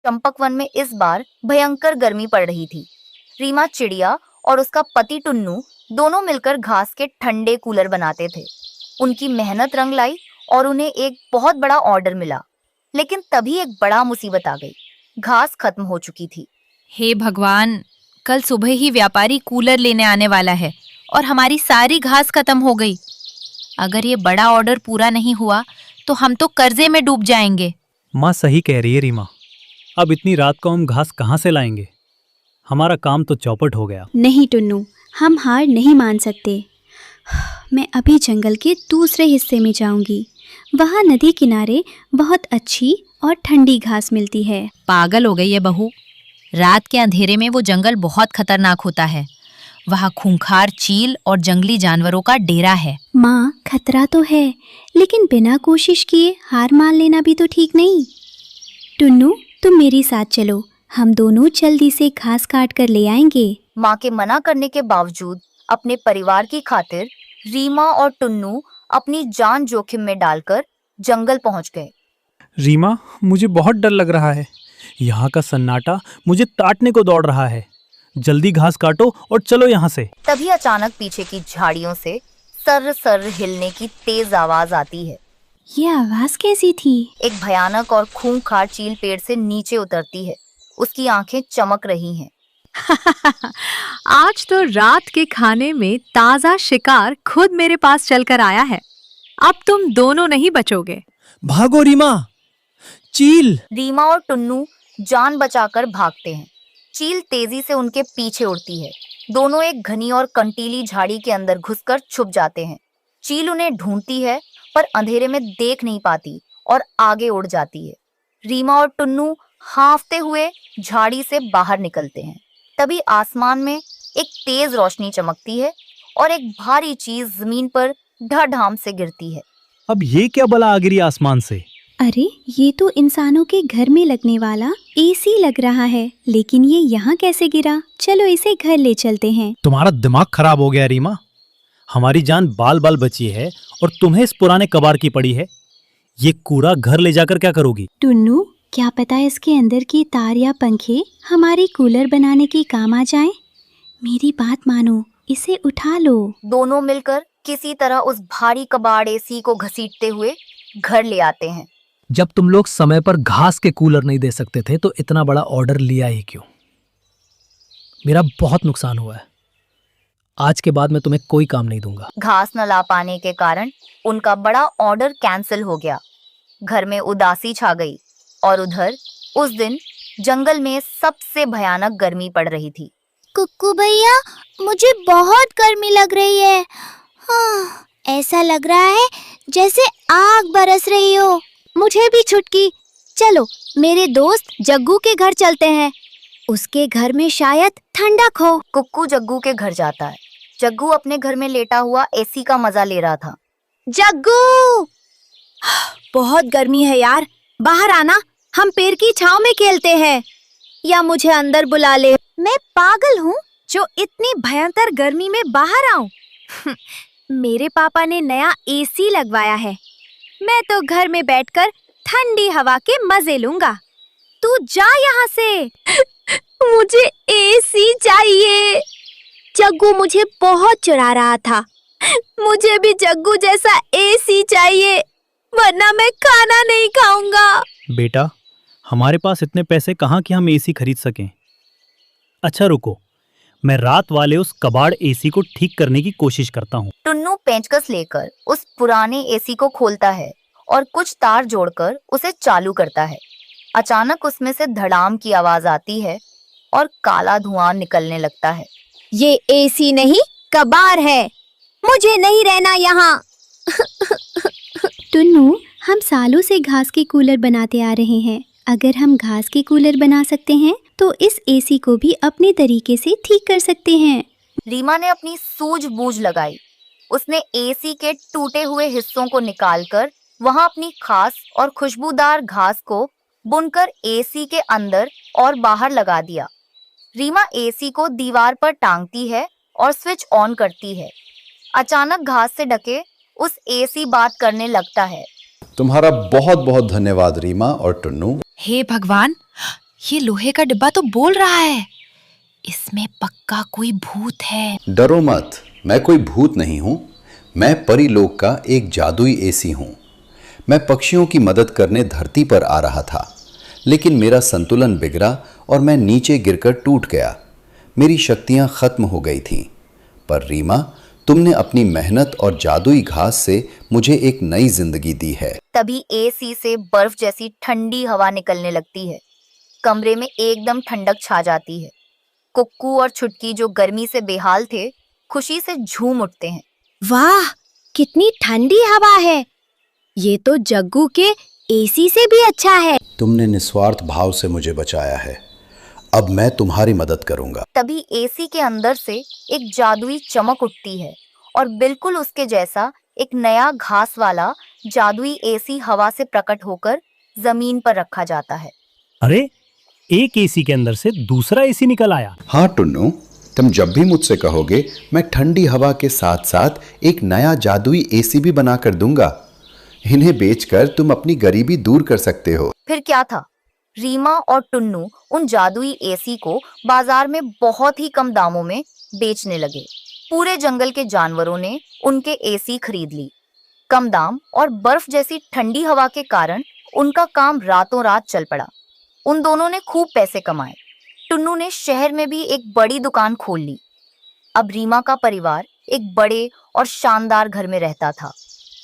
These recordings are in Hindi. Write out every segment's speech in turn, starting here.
चंपकवन में इस बार भयंकर गर्मी पड़ रही थी। रीमा चिड़िया और उसका पति टुन्नू दोनों मिलकर घास के ठंडे कूलर बनाते थे। उनकी मेहनत रंग लाई और उन्हें एक बहुत बड़ा ऑर्डर मिला। लेकिन तभी एक बड़ा मुसीबत आ गई। घास खत्म हो चुकी थी। हे भगवान, कल सुबह ही व्यापारी कूलर लेने आने वाला है और हमारी सारी घास खत्म हो गई। अगर ये बड़ा ऑर्डर पूरा नहीं हुआ तो हम तो कर्जे में डूब जाएंगे। माँ सही कह रही है रीमा। अब इतनी रात को हम घास कहाँ से लाएंगे? हमारा काम तो चौपट हो गया। नहीं टुन्नू, हम हार नहीं मान सकते। मैं अभी जंगल के दूसरे हिस्से में जाऊंगी। वहाँ नदी किनारे बहुत अच्छी और ठंडी घास मिलती है। पागल हो गई है बहू। रात के अंधेरे में वो जंगल बहुत खतरनाक होता है। वहाँ खूंखार चील और जंगली जानवरों का डेरा है। माँ, खतरा तो है, लेकिन बिना कोशिश किए हार मान लेना भी तो ठीक नहीं। टुन्नू, तुम मेरे साथ चलो, हम दोनों जल्दी से घास काट कर ले आएंगे। माँ के मना करने के बावजूद अपने परिवार की खातिर रीमा और टुन्नू अपनी जान जोखिम में डालकर जंगल पहुंच गए। रीमा, मुझे बहुत डर लग रहा है। यहाँ का सन्नाटा मुझे काटने को दौड़ रहा है। जल्दी घास काटो और चलो यहाँ से। तभी अचानक पीछे की झाड़ियों से सर्र सर्र हिलने की तेज आवाज आती है। ये आवाज कैसी थी? एक भयानक और खूंखार चील पेड़ से नीचे उतरती है। उसकी आंखें चमक रही हैं। आज तो रात के खाने में ताजा शिकार खुद मेरे पास चलकर आया है। अब तुम दोनों नहीं बचोगे। भागो रीमा, चील! रीमा और टुन्नू जान बचाकर भागते हैं। चील तेजी से उनके पीछे उड़ती है। दोनों एक घनी और कंटीली झाड़ी के अंदर घुसकर छुप जाते हैं। चील उन्हें ढूंढती है पर अंधेरे में देख नहीं पाती और आगे उड़ जाती है। रीमा और टुन्नू हांफते हुए झाड़ी से बाहर निकलते हैं। तभी आसमान में एक तेज रोशनी चमकती है और एक भारी चीज जमीन पर ढाढाम से गिरती है। अब ये क्या बला आ गिरी आसमान से? अरे, ये तो इंसानों के घर में लगने वाला एसी लग रहा है, लेकिन ये यहाँ कैसे गिरा? चलो इसे घर ले चलते हैं। तुम्हारा दिमाग खराब हो गया रीमा। हमारी जान बाल बाल बची है और तुम्हें इस पुराने कबाड़ की पड़ी है। ये कूड़ा घर ले जाकर क्या करोगी? टुन्नू, क्या पता इसके अंदर के तार या पंखे हमारी कूलर बनाने के काम आ जाएं? मेरी बात मानो, इसे उठा लो। दोनों मिलकर किसी तरह उस भारी कबाड़ एसी को घसीटते हुए घर ले आते हैं। जब तुम लोग समय पर घास के कूलर नहीं दे सकते थे तो इतना बड़ा ऑर्डर लिया ही क्यों? मेरा बहुत नुकसान हुआ है। आज के बाद मैं तुम्हें कोई काम नहीं दूंगा। घास न ला पाने के कारण उनका बड़ा ऑर्डर कैंसिल हो गया। घर में उदासी छा गई और उधर उस दिन जंगल में सबसे भयानक गर्मी पड़ रही थी। कुक्कू भैया, मुझे बहुत गर्मी लग रही है। हाँ, ऐसा लग रहा है जैसे आग बरस रही हो। मुझे भी छुटकी। चलो मेरे दोस्त जग्गू के घर चलते हैं। उसके घर में शायद ठंडक हो। कुक्कू जग्गू के घर जाता है। जग्गू अपने घर में लेटा हुआ एसी का मजा ले रहा था। जग्गू, बहुत गर्मी है यार, बाहर आना, हम पेड़ की छांव में खेलते हैं। या मुझे अंदर बुला ले। मैं पागल हूँ जो इतनी भयंकर गर्मी में बाहर आऊं। मेरे पापा ने नया एसी लगवाया है। मैं तो घर में बैठकर ठंडी हवा के मजे लूंगा। तू जा यहाँ से। मुझे एसी चाहिए। जग्गू मुझे बहुत चिढ़ा रहा था। मुझे भी जग्गू जैसा एसी चाहिए, वरना मैं खाना नहीं खाऊंगा। बेटा, हमारे पास इतने पैसे कहाँ कि हम एसी खरीद सकें। अच्छा रुको, मैं रात वाले उस कबाड़ एसी को ठीक करने की कोशिश करता हूँ। टुन्नू पेंचकस लेकर उस पुराने एसी को खोलता है और कुछ तार जोड़कर उसे चालू करता है। अचानक उसमें से धड़ाम की आवाज आती है और काला धुआं निकलने लगता है। ये एसी नहीं, कबाड़ है। मुझे नहीं रहना यहाँ। टुन्नू, हम सालों से घास के कूलर बनाते आ रहे हैं। अगर हम घास के कूलर बना सकते हैं तो इस एसी को भी अपने तरीके से ठीक कर सकते हैं। रीमा ने अपनी सूझबूझ लगाई। उसने एसी के टूटे हुए हिस्सों को निकालकर वहां अपनी खास और खुशबूदार घास को बुनकर एसी के अंदर और बाहर लगा दिया। रीमा एसी को दीवार पर टांगती है और स्विच ऑन करती है। अचानक घास से ढके उस एसी बात करने लगता है। तुम्हारा बहुत बहुत धन्यवाद रीमा और टुन्नू। हे भगवान, ये लोहे का डिब्बा तो बोल रहा है। इसमें पक्का कोई भूत है। डरो मत, मैं कोई भूत नहीं हूं। मैं परीलोक का एक जादुई एसी हूं। मैं पक्षियों की मदद करने धरती पर आ रहा था, लेकिन मेरा संतुलन बिगड़ा और मैं नीचे गिरकर टूट गया। मेरी शक्तियां खत्म हो गई थीं। पर रीमा, तुमने अपनी मेहनत और जादुई घास से मुझे एक नई जिंदगी दी है। तभी एसी से बर्फ जैसी ठंडी हवा निकलने लगती है। कमरे में एकदम ठंडक छा जाती है। कुक्कू और छुटकी, जो गर्मी से बेहाल थे, खुशी से झूम उठते हैं। वाह, कितनी ठंडी हवा है। ये तो जग्गू के एसी से भी अच्छा है। तुमने निस्वार्थ भाव से मुझे बचाया है। अब मैं तुम्हारी मदद करूंगा। तभी एसी के अंदर से एक जादुई चमक उठती है और बिल्कुल उसके जैसा एक नया घास वाला जादुई एसी हवा से प्रकट होकर जमीन पर रखा जाता है। अरे, एक एसी के अंदर से दूसरा एसी निकल आया। हाँ टुन्नू, तुम जब भी मुझसे कहोगे, मैं ठंडी हवा के साथ साथ एक नया जादुई एसी भी बनाकर दूंगा। इन्हें बेचकर तुम अपनी गरीबी दूर कर सकते हो। फिर क्या था, रीमा और टुन्नू उन जादुई एसी को बाजार में बहुत ही कम दामों में बेचने लगे। पूरे जंगल के जानवरों ने उनके एसी खरीद ली। कम दाम और बर्फ जैसी ठंडी हवा के कारण उनका काम रातों रात चल पड़ा। उन दोनों ने खूब पैसे कमाए। टुन्नू ने शहर में भी एक बड़ी दुकान खोल ली। अब रीमा का परिवार एक बड़े और शानदार घर में रहता था।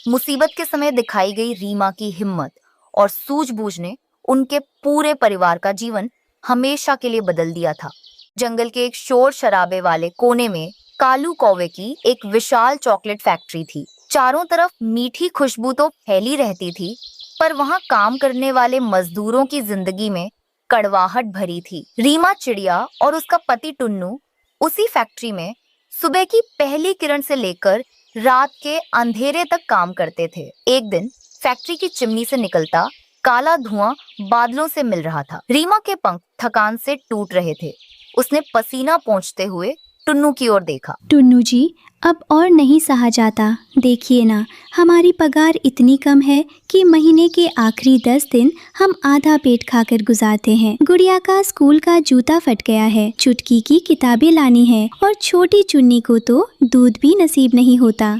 मुसीबत के समय दिखाई गई रीमा की हिम्मत और सूझबूझ ने उनके पूरे परिवार का जीवन हमेशा के लिए बदल दिया था। जंगल के एक शोर शराबे वाले कोने में कालू कौवे की एक विशाल चॉकलेट फैक्ट्री थी। चारों तरफ मीठी खुशबू तो फैली रहती थी, पर वहां काम करने वाले मजदूरों की जिंदगी में कड़वाहट भरी थी। रीमा चिड़िया और उसका पति टुन्नू उसी फैक्ट्री में सुबह की पहली किरण से लेकर रात के अंधेरे तक काम करते थे। एक दिन फैक्ट्री की चिमनी से निकलता काला धुआं बादलों से मिल रहा था। रीमा के पंख थकान से टूट रहे थे। उसने पसीना पोंछते हुए टुन्नू की ओर देखा। टुन्नू जी, अब और नहीं सहा जाता। देखिए ना, हमारी पगार इतनी कम है कि महीने के आखिरी 10 दिन हम आधा पेट खाकर गुजारते हैं। गुड़िया का स्कूल का जूता फट गया है, चुटकी की किताबें लानी है और छोटी चुन्नी को तो दूध भी नसीब नहीं होता।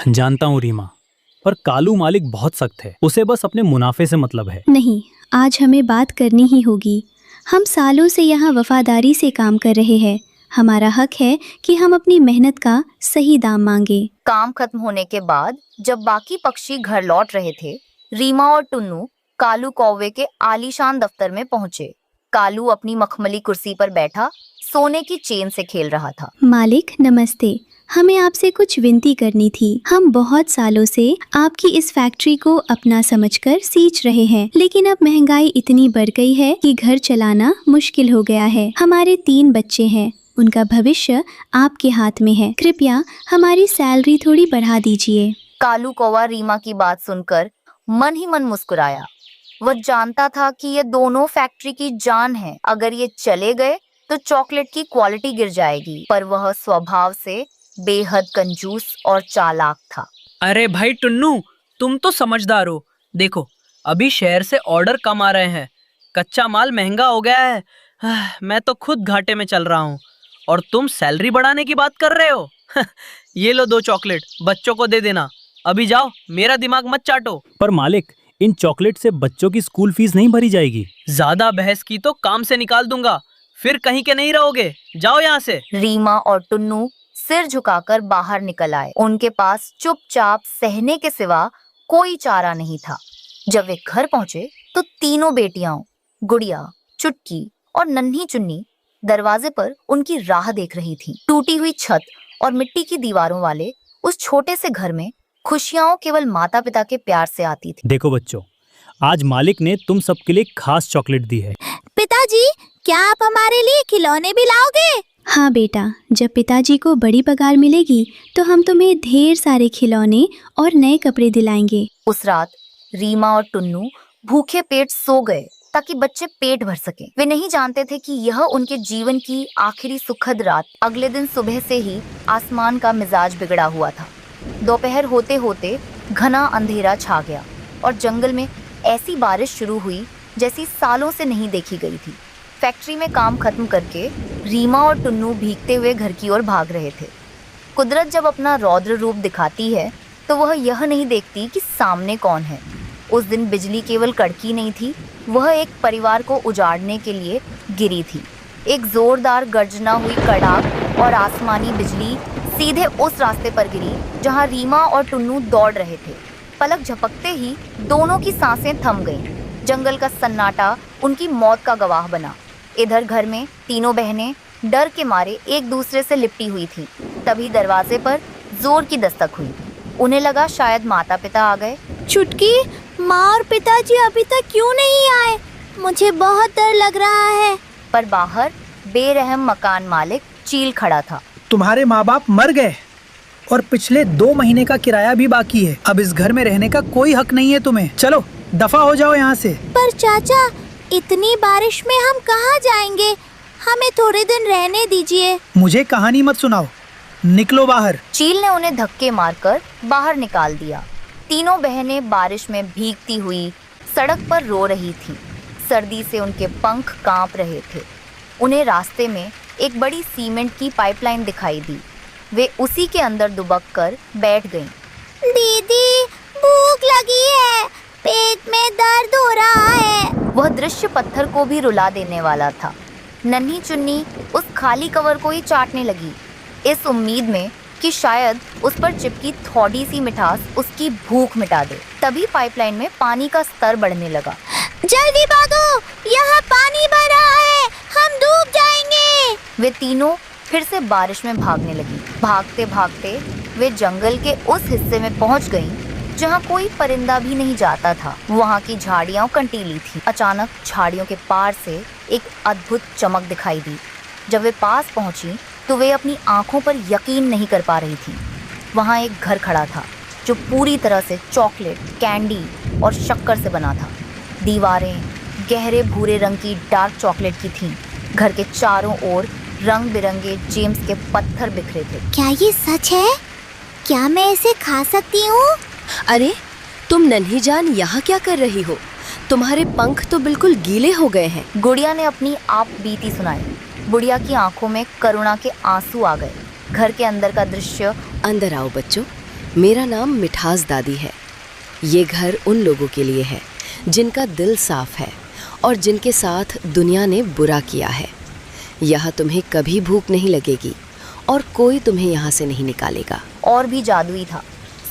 जानता हूँ रीमा, पर कालू मालिक बहुत सख्त है। उसे बस अपने मुनाफे से मतलब है। नहीं, आज हमें बात करनी ही होगी। हम सालों से यहाँ वफादारी से काम कर रहे हैं। हमारा हक है कि हम अपनी मेहनत का सही दाम मांगे। काम खत्म होने के बाद जब बाकी पक्षी घर लौट रहे थे, रीमा और टुन्नू कालू कौवे के आलीशान दफ्तर में पहुंचे। कालू अपनी मखमली कुर्सी पर बैठा सोने की चेन से खेल रहा था। मालिक नमस्ते, हमें आपसे कुछ विनती करनी थी। हम बहुत सालों से आपकी इस फैक्ट्री को अपना समझकर सींच रहे हैं, लेकिन अब महंगाई इतनी बढ़ गई है कि घर चलाना मुश्किल हो गया है। हमारे 3 बच्चे हैं, उनका भविष्य आपके हाथ में है। कृपया हमारी सैलरी थोड़ी बढ़ा दीजिए। कालू कौवा रीमा की बात सुनकर मन ही मन मुस्कुराया। वह जानता था कि ये दोनों फैक्ट्री की जान है। अगर ये चले गए तो चॉकलेट की क्वालिटी गिर जाएगी। पर वह स्वभाव से बेहद कंजूस और चालाक था। अरे भाई टुन्नू, तुम तो समझदार हो। देखो, अभी शहर से ऑर्डर कम आ रहे हैं, कच्चा माल महंगा हो गया है। मैं तो खुद घाटे में चल रहा हूँ और तुम सैलरी बढ़ाने की बात कर रहे हो। ये लो 2 चॉकलेट, बच्चों को दे देना। अभी जाओ, मेरा दिमाग मत चाटो। पर मालिक, इन चॉकलेट से बच्चों की स्कूल फीस नहीं भरी जाएगी। ज्यादा बहस की तो काम से निकाल दूंगा, फिर कहीं के नहीं रहोगे। जाओ यहाँ से। रीमा और टुन्नू सिर झुकाकर बाहर निकल आए। उनके पास चुपचाप सहने के सिवा कोई चारा नहीं था। जब वे घर पहुंचे तो तीनों बेटियां, गुड़िया, चुटकी और नन्ही चुन्नी, दरवाजे पर उनकी राह देख रही थीं। टूटी हुई छत और मिट्टी की दीवारों वाले उस छोटे से घर में खुशियां केवल माता पिता के प्यार से आती थी। देखो बच्चों, आज मालिक ने तुम सबके लिए खास चॉकलेट दी है। पिताजी, क्या आप हमारे लिए खिलौने भी लाओगे? हाँ बेटा, जब पिताजी को बड़ी पगार मिलेगी तो हम तुम्हें ढेर सारे खिलौने और नए कपड़े दिलाएंगे। उस रात रीमा और टुन्नू भूखे पेट सो गए ताकि बच्चे पेट भर सकें। वे नहीं जानते थे कि यह उनके जीवन की आखिरी सुखद रात। अगले दिन सुबह से ही आसमान का मिजाज बिगड़ा हुआ था। दोपहर होते होते घना अंधेरा छा गया और जंगल में ऐसी बारिश शुरू हुई जैसी सालों से नहीं देखी गई थी। फैक्ट्री में काम खत्म करके रीमा और टुन्नू भीगते हुए घर की ओर भाग रहे थे। कुदरत जब अपना रौद्र रूप दिखाती है तो वह यह नहीं देखती कि सामने कौन है। उस दिन बिजली केवल कड़की नहीं थी, वह एक परिवार को उजाड़ने के लिए गिरी थी। एक जोरदार गर्जना हुई कड़ाक और आसमानी बिजली सीधे उस रास्ते पर गिरी जहां रीमा और टुन्नू दौड़ रहे थे। पलक झपकते ही दोनों की सांसें थम गईं। जंगल का सन्नाटा उनकी मौत का गवाह बना। इधर घर में तीनों बहनें डर के मारे एक दूसरे से लिपटी हुई थीं। तभी दरवाजे पर जोर की दस्तक हुई। उन्हें लगा शायद माता पिता आ गए। छुटकी, माँ और पिताजी अभी तक क्यों नहीं आए? मुझे बहुत डर लग रहा है। पर बाहर बेरहम मकान मालिक चील खड़ा था। तुम्हारे माँ बाप मर गए और पिछले 2 महीने का किराया भी बाकी है। अब इस घर में रहने का कोई हक नहीं है तुम्हें। चलो दफा हो जाओ यहाँ से। पर चाचा, इतनी बारिश में हम कहाँ जाएंगे? हमें थोड़े दिन रहने दीजिए। मुझे कहानी मत सुनाओ, निकलो बाहर। चील ने उन्हें धक्के मारकर बाहर निकाल दिया। तीनों बहनें बारिश में भीगती हुई सड़क पर रो रही थीं। सर्दी से उनके पंख कांप रहे थे। उन्हें रास्ते में एक बड़ी सीमेंट की पाइपलाइन दिखाई दी। वे उसी के अंदर दुबक कर बैठ गईं। दीदी, भूख लगी है, पेट में दर्द हो रहा है। वह दृश्य पत्थर को भी रुला देने वाला था। नन्ही चुन्नी उस खाली कवर को ही चाटने लगी, इस उम्मीद में कि शायद उस पर चिपकी थोड़ी सी मिठास उसकी भूख मिटा दे। तभी पाइपलाइन में पानी का स्तर बढ़ने लगा। जल्दी भागो, यहाँ पानी भर रहा है, हम डूब जाएंगे। वे तीनों फिर से बारिश में भागने लगी। भागते भागते वे जंगल के उस हिस्से में पहुंच गईं जहां कोई परिंदा भी नहीं जाता था। वहां की झाड़ियां कंटीली थी। अचानक झाड़ियों के पार से एक अद्भुत चमक दिखाई दी। जब वे पास पहुंची तो वे अपनी आंखों पर यकीन नहीं कर पा रही थीं। वहां एक घर खड़ा था जो पूरी तरह से चॉकलेट, कैंडी और शक्कर से बना था। दीवारें गहरे भूरे रंग की डार्क चॉकलेट की थीं। घर के चारों ओर रंग बिरंगे जेम्स के पत्थर बिखरे थे। क्या ये सच है? क्या मैं इसे खा सकती हूँ? अरे तुम नन्ही जान यहाँ क्या कर रही हो? तुम्हारे पंख तो बिल्कुल गीले हो गए हैं। गुड़िया ने अपनी आप बीती सुनाई। बुढ़िया की आंखों में करुणा के आंसू आ गए। घर के अंदर का दृश्य। अंदर आओ बच्चों, मेरा नाम मिठास दादी है। ये घर उन लोगों के लिए है जिनका दिल साफ है और जिनके साथ दुनिया ने बुरा किया है। यहाँ तुम्हें कभी भूख नहीं लगेगी और कोई तुम्हें यहाँ से नहीं निकालेगा। और भी जादुई था।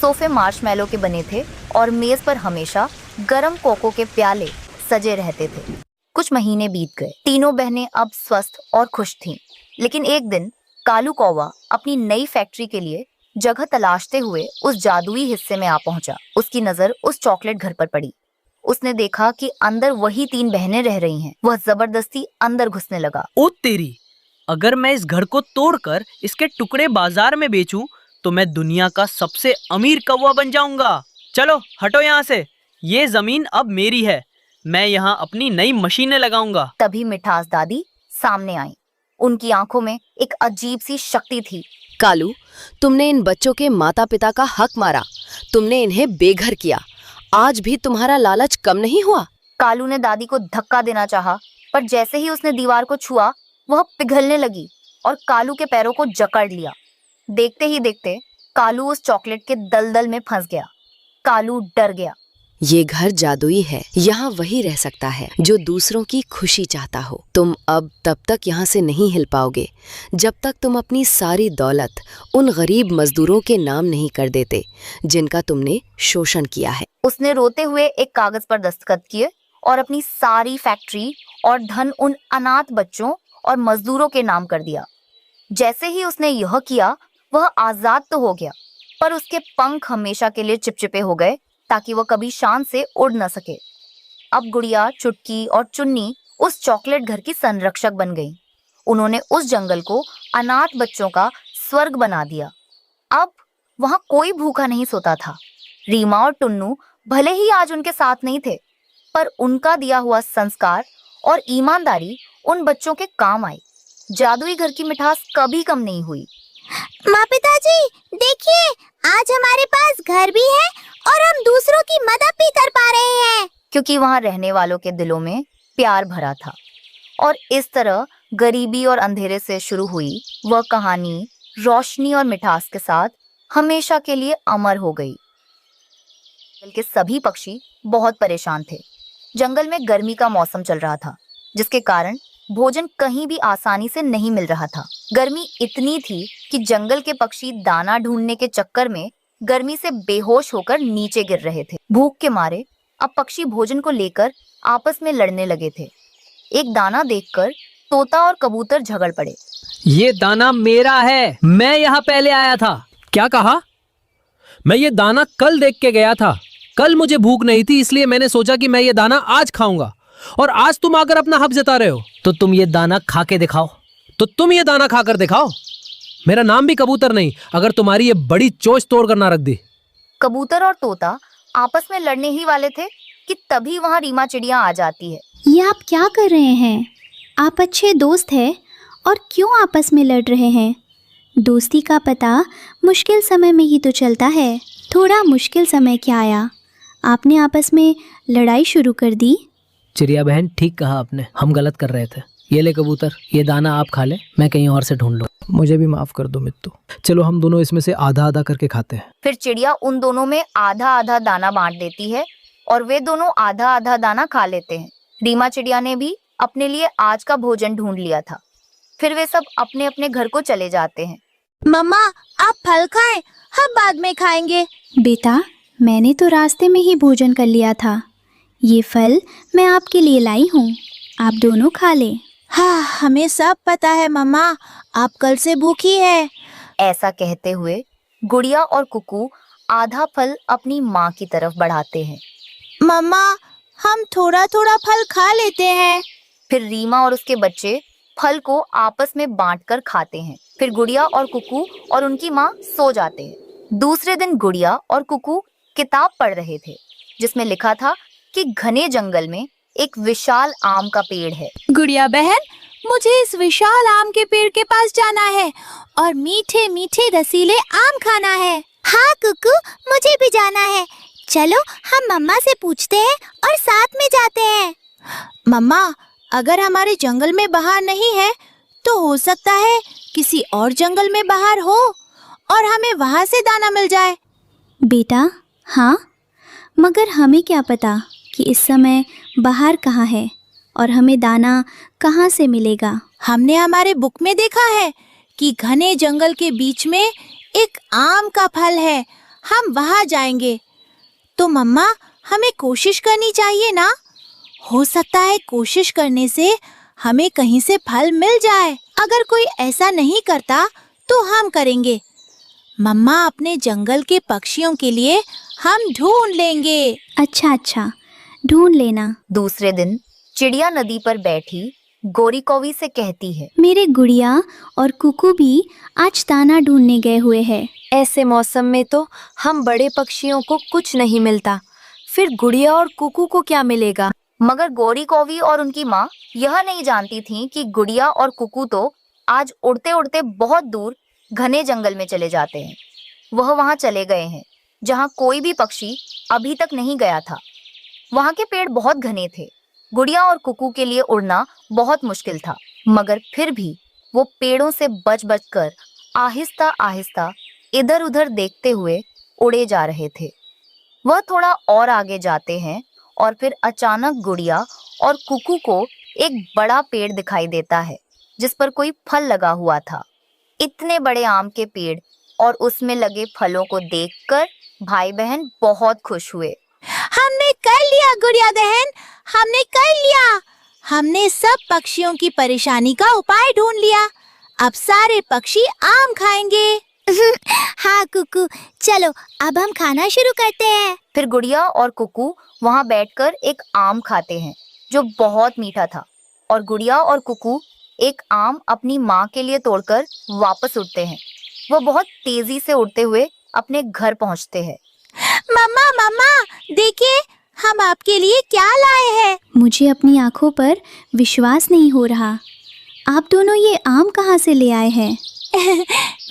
सोफे मार्शमैलो के बने थे और मेज पर हमेशा गरम कोको के प्याले सजे रहते थे। कुछ महीने बीत गए। तीनों बहनें अब स्वस्थ और खुश थीं। लेकिन एक दिन कालू कौवा अपनी नई फैक्ट्री के लिए जगह तलाशते हुए उस जादुई हिस्से में आ पहुंचा। उसकी नजर उस चॉकलेट घर पर पड़ी। उसने देखा कि अंदर वही 3 बहनें रह रही हैं। वह जबरदस्ती अंदर घुसने लगा। ओ तेरी, अगर मैं इस घर को तोड़कर इसके टुकड़े बाजार में बेचूं तो मैं दुनिया का सबसे अमीर कौवा बन जाऊंगा। चलो हटो यहाँ से, ये जमीन अब मेरी है। मैं यहाँ अपनी नई मशीनें लगाऊंगा। तभी मिठास दादी सामने आई। उनकी आंखों में एक अजीब सी शक्ति थी। कालू, तुमने इन बच्चों के माता पिता का हक मारा, तुमने इन्हें बेघर किया। आज भी तुम्हारा लालच कम नहीं हुआ? कालू ने दादी को धक्का देना चाहा, पर जैसे ही उसने दीवार को छुआ वह पिघलने लगी और कालू के पैरों को जकड़ लिया। देखते ही देखते कालू उस चॉकलेट के दलदल में फंस गया। कालू डर गया। ये घर जादुई है, यहाँ वही रह सकता है जो दूसरों की खुशी चाहता हो। तुम अब तब तक यहाँ से नहीं हिल पाओगे जब तक तुम अपनी सारी दौलत उन गरीब मजदूरों के नाम नहीं कर देते जिनका तुमने शोषण किया है। उसने रोते हुए एक कागज पर दस्तखत किए और अपनी सारी फैक्ट्री और धन उन अनाथ बच्चों और मजदूरों के नाम कर दिया। जैसे ही उसने यह किया वह आजाद तो हो गया, पर उसके पंख हमेशा के लिए चिपचिपे हो गए ताकि वह कभी शान से उड़ न सके। अब गुड़िया, चुटकी और चुन्नी उस चॉकलेट घर की संरक्षक बन गईं। उन्होंने उस जंगल को अनाथ बच्चों का स्वर्ग बना दिया। अब वहां कोई भूखा नहीं सोता था। रीमा और टुन्नू भले ही आज उनके साथ नहीं थे, पर उनका दिया हुआ संस्कार और ईमानदारी उन बच्चों के काम आई। जादुई घर की मिठास कभी कम नहीं हुई। माँ पिताजी, देखिए, आज हमारे पास घर भी है और हम दूसरों की मदद भी कर पा रहे हैं। क्योंकि वहां रहने वालों के दिलों में प्यार भरा था। और इस तरह गरीबी और अंधेरे से शुरू हुई वह कहानी रोशनी और मिठास के साथ हमेशा के लिए अमर हो गई। जंगल के सभी पक्षी बहुत परेशान थे। जंगल में गर्मी का मौसम चल रहा था, जिसके कारण भोजन कहीं भी आसानी से नहीं मिल रहा था। गर्मी इतनी थी कि जंगल के पक्षी दाना ढूंढने के चक्कर में गर्मी से बेहोश होकर नीचे गिर रहे थे। भूख के मारे अब पक्षी भोजन को लेकर आपस में लड़ने लगे थे। एक दाना देखकर तोता और कबूतर झगड़ पड़े। ये दाना मेरा है, मैं यहाँ पहले आया था। क्या कहा? मैं ये दाना कल देख के गया था। कल मुझे भूख नहीं थी, इसलिए मैंने सोचा कि मैं ये दाना आज खाऊंगा, और आज तुम आकर अपना हक जता रहे हो। तो तुम ये दाना खा के दिखाओ। तो तुम ये दाना खाकर दिखाओ। मेरा नाम भी कबूतर नहीं, अगर तुम्हारी ये बड़ी चोंच तोड़ कर ना रख दी। कबूतर और तोता आपस में लड़ने ही वाले थे कि तभी वहाँ रीमा चिड़िया आ जाती है। ये आप क्या कर रहे हैं? आप अच्छे दोस्त हैं और क्यों आपस में लड़ रहे हैं? दोस्ती का पता मुश्किल समय में ही तो चलता है। थोड़ा मुश्किल समय क्या आया, आपने आपस में लड़ाई शुरू कर दी। चिड़िया बहन, ठीक कहा आपने, हम गलत कर रहे थे। ये ले कबूतर, ये दाना आप खा ले, मैं कहीं और से ढूंढ लूँ। मुझे भी माफ कर दो मित्तू। चलो हम दोनों इसमें से आधा आधा करके खाते हैं। फिर चिड़िया उन दोनों में आधा आधा दाना बांट देती है और वे दोनों आधा आधा दाना खा लेते हैं। रीमा चिड़िया ने भी अपने लिए आज का भोजन ढूंढ लिया था। फिर वे सब अपने अपने घर को चले जाते हैं। मम्मा, आप फल खाएं, हम बाद में खाएंगे। बेटा, मैंने तो रास्ते में ही भोजन कर लिया था। ये फल मैं आपके लिए लाई हूँ, आप दोनों खा लें। हाँ, हमें सब पता है मम्मा, आप कल से भूखी है। ऐसा कहते हुए गुड़िया और कुकू आधा फल अपनी माँ की तरफ बढ़ाते हैं। मम्मा, हम थोड़ा थोड़ा फल खा लेते हैं। फिर रीमा और उसके बच्चे फल को आपस में बांटकर खाते हैं। फिर गुड़िया और कुकू और उनकी माँ सो जाते हैं। दूसरे दिन गुड़िया और कुकू किताब पढ़ रहे थे, जिसमें लिखा था कि घने जंगल में एक विशाल आम का पेड़ है। गुड़िया बहन, मुझे इस विशाल आम के पेड़ के पास जाना है और मीठे मीठे रसीले आम खाना है। हाँ कुकू, मुझे भी जाना है। चलो हम मम्मा से पूछते हैं और साथ में जाते हैं। मम्मा, अगर हमारे जंगल में बहार नहीं है तो हो सकता है किसी और जंगल में बहार हो और हमें वहाँ से दाना मिल जाए। बेटा, हाँ, मगर हमें क्या पता कि इस समय बाहर कहाँ है और हमें दाना कहाँ से मिलेगा। हमने हमारे बुक में देखा है कि घने जंगल के बीच में एक आम का फल है, हम वहाँ जाएंगे। तो मम्मा, हमें कोशिश करनी चाहिए ना? हो सकता है कोशिश करने से हमें कहीं से फल मिल जाए। अगर कोई ऐसा नहीं करता तो हम करेंगे। मम्मा, अपने जंगल के पक्षियों के लिए हम ढूंढ लेंगे। अच्छा, ढूंढ लेना। दूसरे दिन चिड़िया नदी पर बैठी गोरी कौवी से कहती है, मेरे गुड़िया और कुकू भी आज दाना ढूंढने गए हुए हैं। ऐसे मौसम में तो हम बड़े पक्षियों को कुछ नहीं मिलता, फिर गुड़िया और कुकू को क्या मिलेगा? मगर गोरी कौवी और उनकी माँ यह नहीं जानती थीं कि गुड़िया और कुकू तो आज उड़ते उड़ते बहुत दूर घने जंगल में चले जाते हैं। वह वहाँ चले गए हैं जहाँ कोई भी पक्षी अभी तक नहीं गया था। वहाँ के पेड़ बहुत घने थे। गुड़िया और कुकू के लिए उड़ना बहुत मुश्किल था, मगर फिर भी वो पेड़ों से बच बच कर आहिस्ता आहिस्ता इधर उधर देखते हुए उड़े जा रहे थे। वह थोड़ा और आगे जाते हैं और फिर अचानक गुड़िया और कुकू को एक बड़ा पेड़ दिखाई देता है जिस पर कोई फल लगा हुआ था। इतने बड़े आम के पेड़ और उसमें लगे फलों को देखकर भाई बहन बहुत खुश हुए। हमने कर लिया गुड़िया बहन, हमने कर लिया। हमने सब पक्षियों की परेशानी का उपाय ढूंढ लिया। अब सारे पक्षी आम खाएंगे। हाँ कुकू, चलो अब हम खाना शुरू करते हैं। फिर गुड़िया और कुकू वहाँ बैठकर एक आम खाते हैं जो बहुत मीठा था, और गुड़िया और कुकू एक आम अपनी माँ के लिए तोड़कर वापस उड़ते हैं। वो बहुत तेजी से उड़ते हुए अपने घर पहुँचते हैं। मम्मा मम्मा, देखिए हम आपके लिए क्या लाए हैं। मुझे अपनी आंखों पर विश्वास नहीं हो रहा। आप दोनों ये आम कहाँ से ले आए हैं?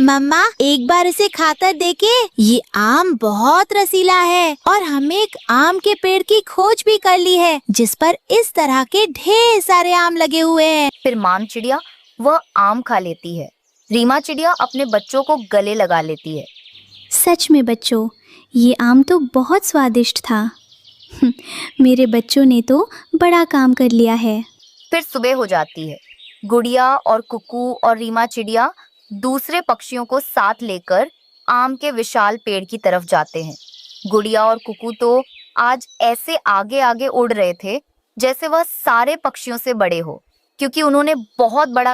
मम्मा एक बार इसे खाकर देखे। ये आम बहुत रसीला है और हमने एक आम के पेड़ की खोज भी कर ली है जिस पर इस तरह के ढेर सारे आम लगे हुए हैं। फिर मान चिड़िया वह आम खा लेती है। रीमा चिड़िया अपने बच्चों को गले लगा लेती है। सच में बच्चों, ये आम तो बहुत स्वादिष्ट था। मेरे बच्चों ने तो बड़ा काम कर लिया है। फिर सुबह हो जाती है। गुड़िया और कुकू और रीमा चिड़िया दूसरे पक्षियों को साथ लेकर आम के विशाल पेड़ की तरफ जाते हैं। गुड़िया और कुकू तो आज ऐसे आगे आगे उड़ रहे थे जैसे वह सारे पक्षियों से बड़े हो, क्योंकि उन्होंने बहुत बड़ा